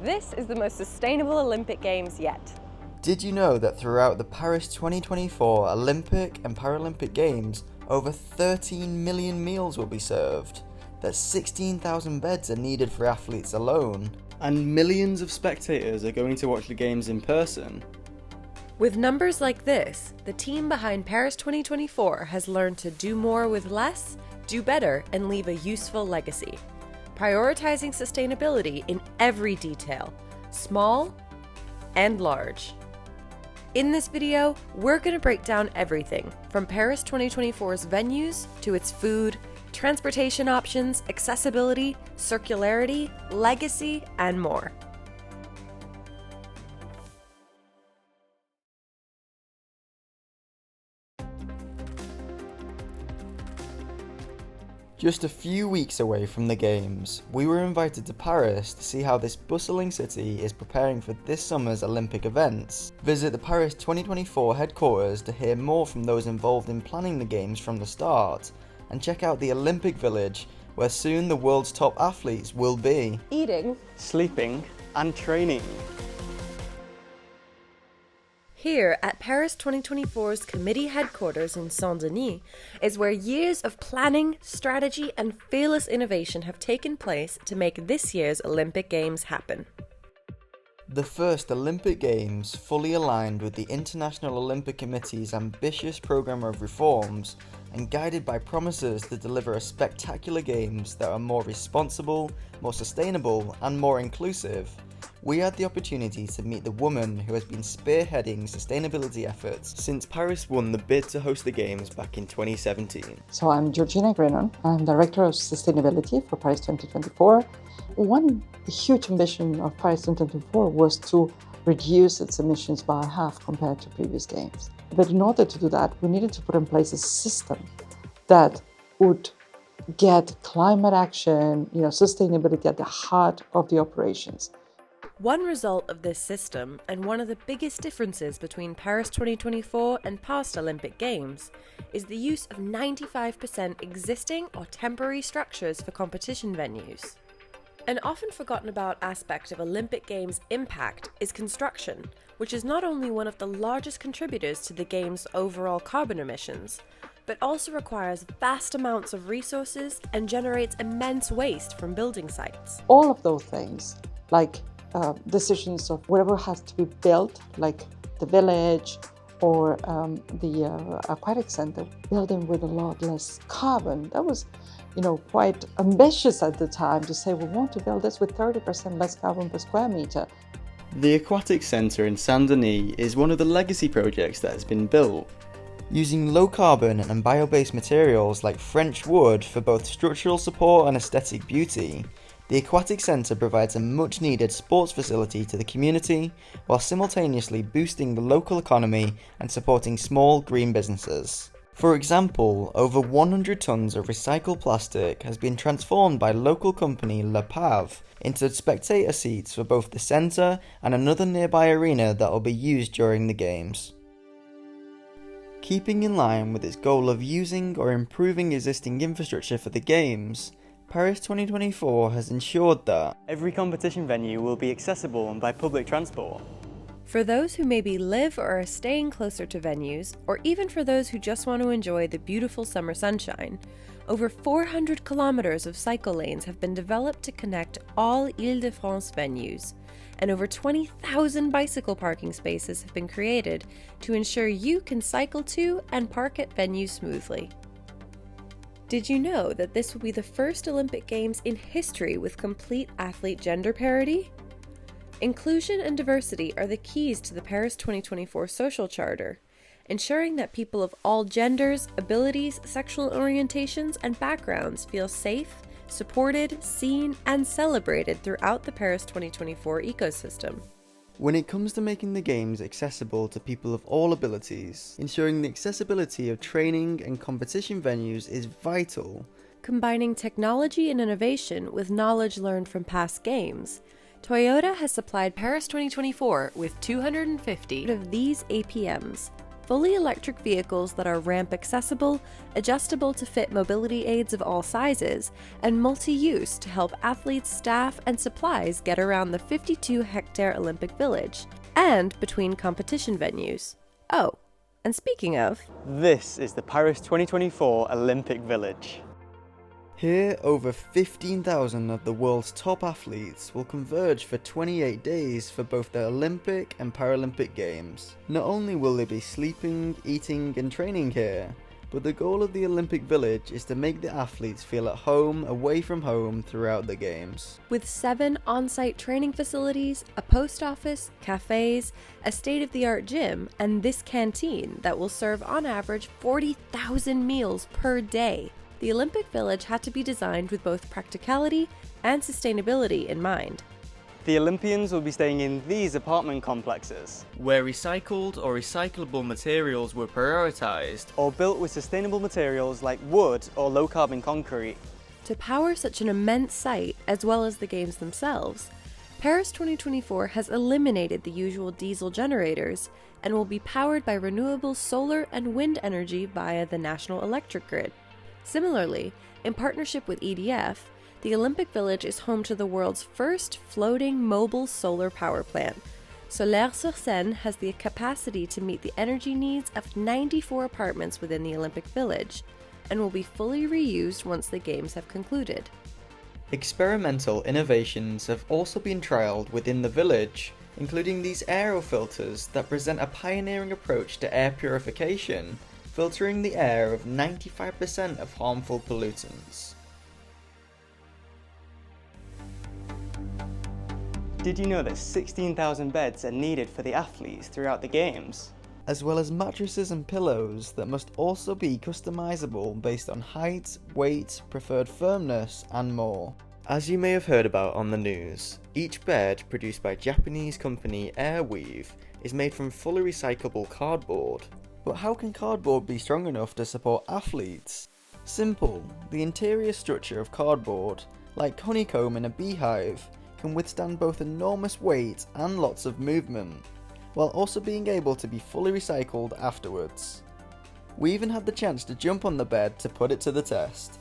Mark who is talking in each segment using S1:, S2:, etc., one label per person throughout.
S1: This is the most sustainable Olympic Games yet.
S2: Did you know that throughout the Paris 2024 Olympic and Paralympic Games, over 13 million meals will be served? That 16,000 beds are needed for athletes alone?
S3: And millions of spectators are going to watch the games in person?
S4: With numbers like this, the team behind Paris 2024 has learned to do more with less, do better, and leave a useful legacy. Prioritizing sustainability in every detail, small and large. In this video, we're going to break down everything from Paris 2024's venues to its food, transportation options, accessibility, circularity, legacy, and more.
S2: Just a few weeks away from the Games, we were invited to Paris to see how this bustling city is preparing for this summer's Olympic events. Visit the Paris 2024 headquarters to hear more from those involved in planning the Games from the start, and check out the Olympic Village, where soon the world's top athletes will be
S1: Eating,
S3: Sleeping and training.
S4: Here at Paris 2024's committee headquarters in Saint-Denis is where years of planning, strategy, and fearless innovation have taken place to make this year's Olympic Games happen.
S2: the first Olympic Games fully aligned with the International Olympic Committee's ambitious programme of reforms and guided by promises to deliver a spectacular Games that are more responsible, more sustainable, and more inclusive. We had the opportunity to meet the woman who has been spearheading sustainability efforts since Paris won the bid to host the Games back in 2017.
S5: So I'm Georgina Grenon. I'm Director of Sustainability for Paris 2024. One huge ambition of Paris 2024 was to reduce its emissions by half compared to previous Games. But in order to do that, we needed to put in place a system that would get climate action, sustainability at the heart of the operations.
S4: One result of this system, and one of the biggest differences between Paris 2024 and past Olympic Games, is the use of 95% existing or temporary structures for competition venues. An often forgotten about aspect of Olympic Games' impact is construction, which is not only one of the largest contributors to the Games' overall carbon emissions, but also requires vast amounts of resources and generates immense waste from building sites.
S5: All of those things, like decisions of whatever has to be built, like the village or the Aquatics Centre, building with a lot less carbon. That was, quite ambitious at the time to say we want to build this with 30% less carbon per square metre.
S3: The Aquatics Centre in Saint-Denis is one of the legacy projects that has been built.
S2: Using low carbon and bio-based materials like French wood for both structural support and aesthetic beauty, the Aquatics Centre provides a much needed sports facility to the community while simultaneously boosting the local economy and supporting small green businesses. For example, over 100 tonnes of recycled plastic has been transformed by local company Le Pave into spectator seats for both the centre and another nearby arena that will be used during the Games. Keeping in line with its goal of using or improving existing infrastructure for the Games, Paris 2024 has ensured that
S3: every competition venue will be accessible by public transport.
S4: For those who maybe live or are staying closer to venues, or even for those who just want to enjoy the beautiful summer sunshine, over 400 kilometers of cycle lanes have been developed to connect all Île-de-France venues, and over 20,000 bicycle parking spaces have been created to ensure you can cycle to and park at venues smoothly. Did you know that this will be the first Olympic Games in history with complete athlete gender parity? Inclusion and diversity are the keys to the Paris 2024 Social Charter, ensuring that people of all genders, abilities, sexual orientations, and backgrounds feel safe, supported, seen, and celebrated throughout the Paris 2024 ecosystem.
S2: when it comes to making the Games accessible to people of all abilities, ensuring the accessibility of training and competition venues is vital.
S4: Combining technology and innovation with knowledge learned from past games, Toyota has supplied Paris 2024 with 250 of these APMs, fully electric vehicles that are ramp accessible, adjustable to fit mobility aids of all sizes, and multi-use to help athletes, staff, and supplies get around the 52-hectare Olympic Village and between competition venues. Oh, and speaking of,
S3: This is the Paris 2024 Olympic Village.
S2: Here, over 15,000 of the world's top athletes will converge for 28 days for both the Olympic and Paralympic Games. Not only will they be sleeping, eating and training here, but the goal of the Olympic Village is to make the athletes feel at home away from home throughout the Games.
S4: with 7 on-site training facilities, a post office, cafes, a state-of-the-art gym, and this canteen that will serve on average 40,000 meals per day. The Olympic Village had to be designed with both practicality and sustainability in mind.
S3: The Olympians will be staying in these apartment complexes,
S2: Where recycled or recyclable materials were prioritised.
S3: or built with sustainable materials like wood or low-carbon concrete.
S4: To power such an immense site, as well as the Games themselves, Paris 2024 has eliminated the usual diesel generators and will be powered by renewable solar and wind energy via the national electric grid. Similarly, in partnership with EDF, the Olympic Village is home to the world's first floating mobile solar power plant. Soleil-sur-Seine has the capacity to meet the energy needs of 94 apartments within the Olympic Village and will be fully reused once the Games have concluded.
S2: Experimental innovations have also been trialled within the village, including these aerofilters that present a pioneering approach to air purification, filtering the air of 95% of harmful pollutants.
S3: Did you know that 16,000 beds are needed for the athletes throughout the Games?
S2: As well as mattresses and pillows that must also be customizable based on height, weight, preferred firmness, and more. As you may have heard about on the news, each bed produced by Japanese company Airweave is made from fully recyclable cardboard. But how can cardboard be strong enough to support athletes? Simple, the interior structure of cardboard, like honeycomb in a beehive, can withstand both enormous weight and lots of movement, while also being able to be fully recycled afterwards. We even had the chance to jump on the bed to put it to the test.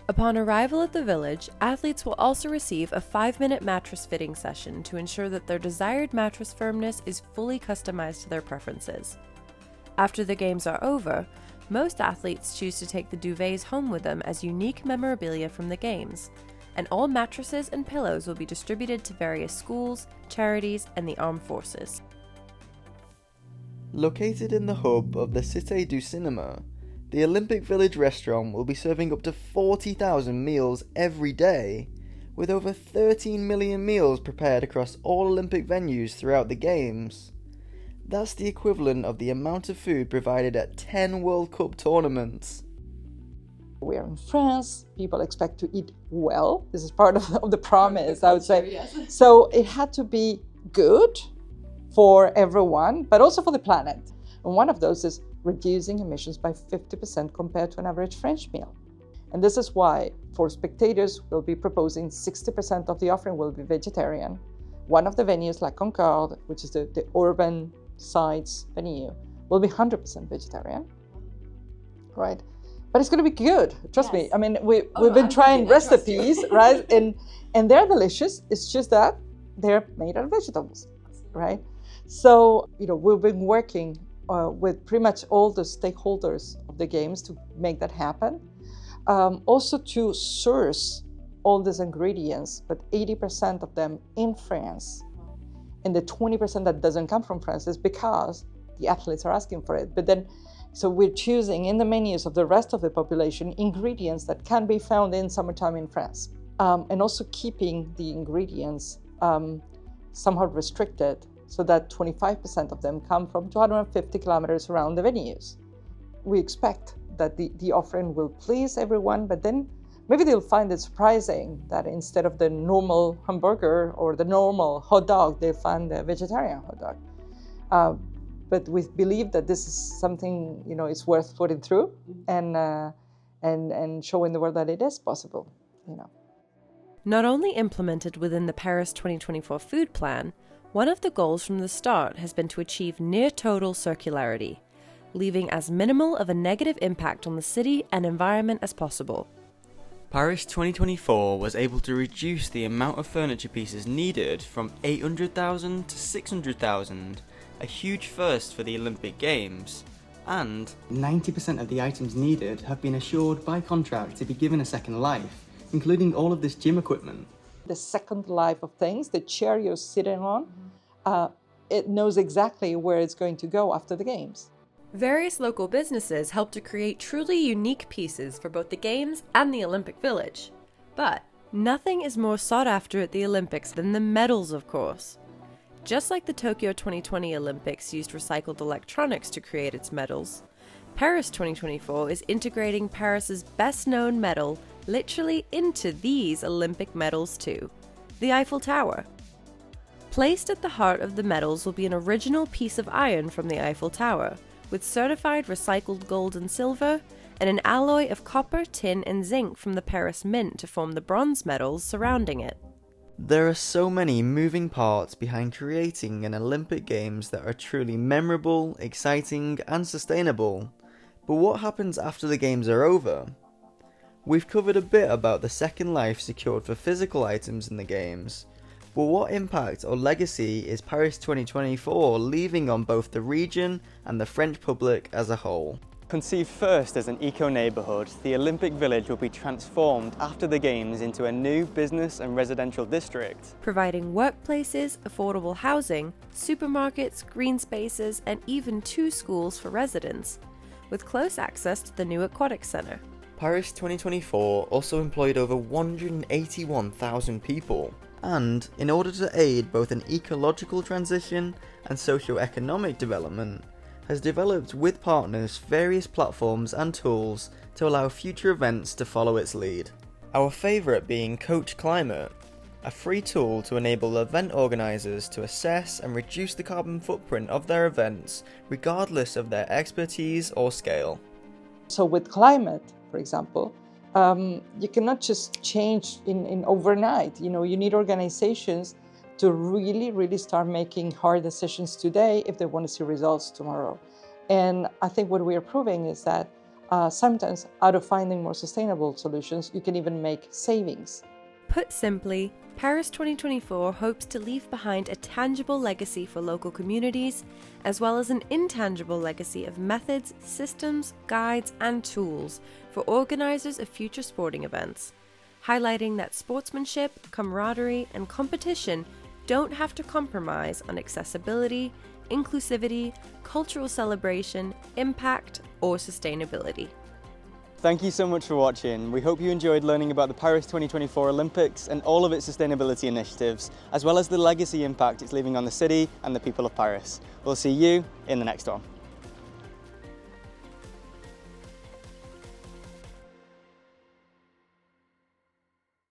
S4: Upon arrival at the village, athletes will also receive a 5-minute mattress fitting session to ensure that their desired mattress firmness is fully customized to their preferences. After the Games are over, most athletes choose to take the duvets home with them as unique memorabilia from the Games, and all mattresses and pillows will be distributed to various schools, charities, and the armed forces.
S2: Located in the hub of the Cité du Cinéma, the Olympic Village restaurant will be serving up to 40,000 meals every day, with over 13 million meals prepared across all Olympic venues throughout the Games. That's the equivalent of the amount of food provided at 10 World Cup tournaments.
S5: We are in France, people expect to eat well. This is part of the promise, I would say.
S1: Yes.
S5: So it had to be good for everyone, but also for the planet. And one of those is reducing emissions by 50% compared to an average French meal. And this is why, for spectators, we'll be proposing 60% of the offering will be vegetarian. One of the venues, like Concorde, which is the urban sites venue, will be 100% vegetarian, right? But it's going to be good, trust me. I mean, we've been trying recipes, right? And they're delicious. It's just that they're made out of vegetables, right? So, we've been working with pretty much all the stakeholders of the Games to make that happen. Also to source all these ingredients, but 80% of them in France. And the 20% that doesn't come from France is because the athletes are asking for it. But then, so we're choosing in the menus of the rest of the population ingredients that can be found in summertime in France. And also keeping the ingredients somewhat restricted so that 25% of them come from 250 kilometers around the venues. We expect that the offering will please everyone, but then maybe they'll find it surprising that instead of the normal hamburger or the normal hot dog, they'll find a vegetarian hot dog. But we believe that this is something, it's worth putting through and showing the world that it is possible,
S4: Not only implemented within the Paris 2024 food plan, One of the goals from the start has been to achieve near-total circularity, leaving as minimal of a negative impact on the city and environment as possible.
S3: Paris 2024 was able to reduce the amount of furniture pieces needed from 800,000 to 600,000, a huge first for the Olympic Games, and 90% of the items needed have been assured by contract to be given a second life, including all of this gym equipment.
S5: The second life of things, the chair you're sitting on, it knows exactly where it's going to go after the games.
S4: Various local businesses help to create truly unique pieces for both the Games and the Olympic Village. But nothing is more sought after at the Olympics than the medals, of course. Just like the Tokyo 2020 Olympics used recycled electronics to create its medals, Paris 2024 is integrating Paris's best-known medal literally into these Olympic medals too, the Eiffel Tower. Placed at the heart of the medals will be an original piece of iron from the Eiffel Tower, with certified recycled gold and silver, and an alloy of copper, tin and zinc from the Paris Mint to form the bronze medals surrounding it.
S2: There are so many moving parts behind creating an Olympic Games that are truly memorable, exciting and sustainable. But what happens after the Games are over? We've covered a bit about the second life secured for physical items in the Games, but what impact or legacy is Paris 2024 leaving on both the region and the French public as a whole?
S3: Conceived first as an eco-neighbourhood, the Olympic Village will be transformed after the Games into a new business and residential district,
S4: providing workplaces, affordable housing, supermarkets, green spaces, and even 2 schools for residents, with close access to the new Aquatics Centre.
S2: Paris 2024 also employed over 181,000 people, and in order to aid both an ecological transition and socio-economic development, has developed with partners various platforms and tools to allow future events to follow its lead. Our favourite being Coach Climate, a free tool to enable event organisers to assess and reduce the carbon footprint of their events regardless of their expertise or scale.
S5: So with climate, for example, you cannot just change in overnight. You need organizations to really start making hard decisions today if they want to see results tomorrow. And I think what we are proving is that sometimes out of finding more sustainable solutions, you can even make savings.
S4: Put simply, Paris 2024 hopes to leave behind a tangible legacy for local communities, as well as an intangible legacy of methods, systems, guides, and tools for organizers of future sporting events, highlighting that sportsmanship, camaraderie, and competition don't have to compromise on accessibility, inclusivity, cultural celebration, impact, or sustainability.
S3: Thank you so much for watching. We hope you enjoyed learning about the Paris 2024 Olympics and all of its sustainability initiatives, as well as the legacy impact it's leaving on the city and the people of Paris. We'll see you in the next one.